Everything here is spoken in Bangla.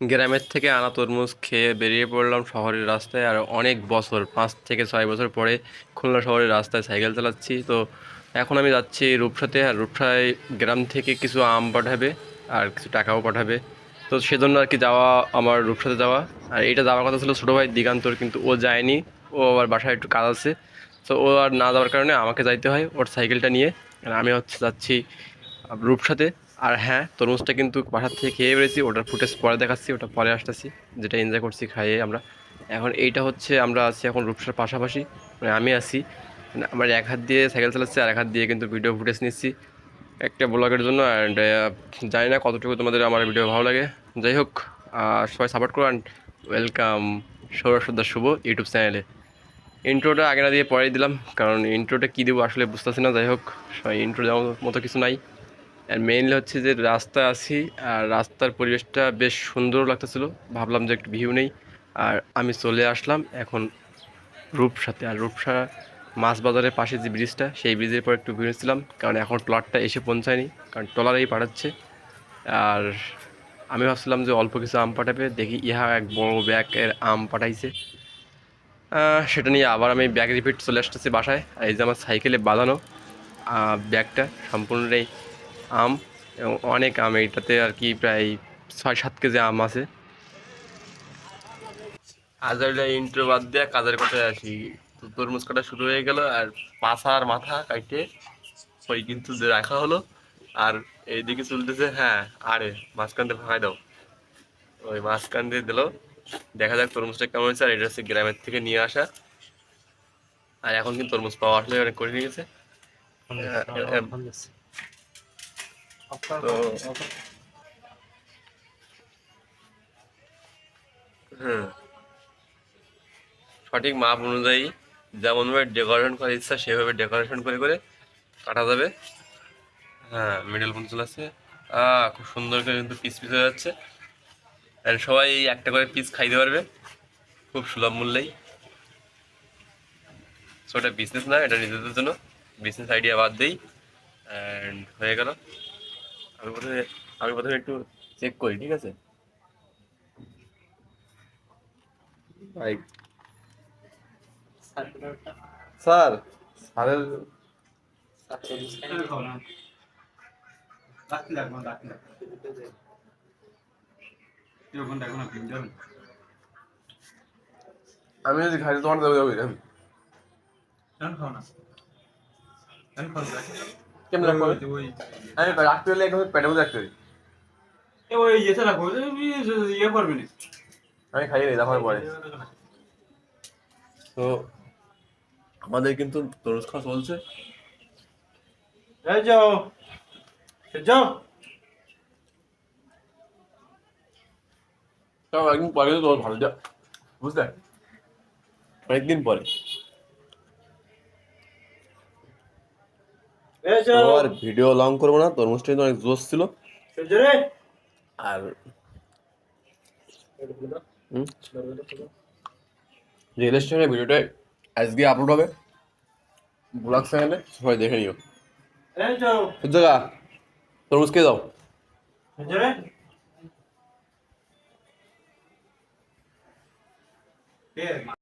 গ্রামের থেকে আনা তরমুজ খেয়ে বেরিয়ে পড়লাম শহরের রাস্তায়। আর অনেক বছর 5 থেকে 6 বছর পরে খুলনা শহরের রাস্তায় সাইকেল চালাচ্ছি। তো এখন আমি যাচ্ছি রূপসাতে। আর রূপসায় গ্রাম থেকে কিছু আম পাঠাবে আর কিছু টাকাও পাঠাবে। তো সেজন্য আর কি যাওয়া, আমার রূপসাতে যাওয়া। আর এটা যাওয়ার কথা ছিল ছোটো ভাই দিগান্তর, কিন্তু ও যায়নি। ও আবার বাসায় একটু কাজ আছে। তো ও আর না যাওয়ার কারণে আমাকে যাইতে হয় ওর সাইকেলটা নিয়ে। আর আমি যাচ্ছি রূপসাতে। আর হ্যাঁ, তরমুজটা কিন্তু বাসার থেকে খেয়ে বেড়েছি, ওটার ফুটেজ পরে দেখাচ্ছি, ওটা পরে আসতেছি, যেটা এনজয় করছি খাইয়ে আমরা। এখন এইটা হচ্ছে আমরা আছি এখন রূপসার পাশাপাশি, মানে আমি আছি, মানে আমার এক হাত দিয়ে সাইকেল চালাচ্ছি আর এক হাত দিয়ে কিন্তু ভিডিও ফুটেজ নিচ্ছি একটা ব্লগের জন্য। অ্যান্ড জানি না কতটুকু তোমাদের আমার ভিডিও ভালো লাগে। যাই হোক, সবাই সাপোর্ট করো and welcome Sourav Sardar Shubho YouTube চ্যানেলে। ইন্ট্রোটা আগে না দিয়ে পরেই দিলাম, কারণ ইন্ট্রোটা কী দেবো আসলে বুঝতেছি না। যাই হোক, ইন্ট্রো দেওয়ার মতো কিছু নাই। আর মেইনলি হচ্ছে যে রাস্তায় আছি, আর রাস্তার পরিবেশটা বেশ সুন্দর লাগতেছিল। ভাবলাম যে একটু ভিউ নেই, আর আমি চলে আসলাম এখন রূপসাতে। আর রূপসা মাছ বাজারের পাশে যে ব্রিজটা, সেই ব্রিজের পর একটু ঘুরেছিলাম, কারণ এখন ট্রলারটা এসে পৌঁছায়নি, কারণ ট্রলারেই পাঠাচ্ছে। আর আমি ভাবছিলাম যে অল্প কিছু আম পাঠাবে, দেখি ইহা এক বড় ব্যাগের আম পাঠাইছে। সেটা নিয়ে আবার আমি ব্যাগ রিপিট চলে আসতেছি বাসায়। আর এই যে আমার সাইকেলে বাঁধানো ব্যাগটা সম্পূর্ণটাই আম, এবং অনেক আম এইটাতে আর কি, প্রায় 6-7 কেজি আম আছে। আজারটা ইন্ট্রো বাদ দিয়ে কাজের কথায় আসি। তো তরমুজ কাটা শুরু হয়ে গেল, আর পাছা আর মাথা কাটে ওই কিন্তু যে রাখা হলো। আর এইদিকে চলতেছে, হ্যাঁ, আরে মাঝখান দিয়ে ফাঁকাই দাও, ওই মাঝখান দিয়ে দিল। দেখা যাক তরমুজটা কেমন হয়েছে। আর এটা হচ্ছে গ্রামের থেকে নিয়ে আসা। আর এখন কিন্তু তরমুজ পাওয়া আসলে অনেক করে নিয়ে গেছে। তো হ্যাঁ, সঠিক মাপ অনুযায়ী যেমনভাবে ডেকোরেশন করার ইচ্ছা সেভাবে ডেকোরেশন করে করে কাটা যাবে। হ্যাঁ, মিডল পর্যন্ত চলে আসছে। খুব সুন্দর করে কিন্তু পিস পিস হয়ে যাচ্ছে। আর সবাই একটা করে পিস খাইতে পারবে খুব সুলভ মূল্যেই। সো এটা বিজনেস না, এটা নিজেদের জন্য। বিজনেস আইডিয়া বাদ দেই। অ্যান্ড হয়ে গেল। আমি প্রথমে আমি প্রথমে একটু চেক করি, ঠিক আছে ভাই? স্যার, স্যারের আমি যদি খাই তোমার দেবো যাবে কেমন রাখবো? আমি রাখতে হলে একদম পেটের মধ্যে রাখতে পারি। আমি খাইয়ে নিই তারপরে পরে। তো আমাদের কিন্তু তরমুজ খাওয়া চলছে। তাও একদিন পরে তো তোমার ভালো যা, বুঝলে, অনেকদিন পরে। তো আর ভিডিও লং করবো না, তরমুজটা কিন্তু অনেক জোশ ছিল। আর রেল স্টেশনের ভিডিওটা আজকে আপলোড হবে ব্লগ চ্যানেলে, সবাই দেখে নিও। জায়গা তরমুজ খেয়ে দাও।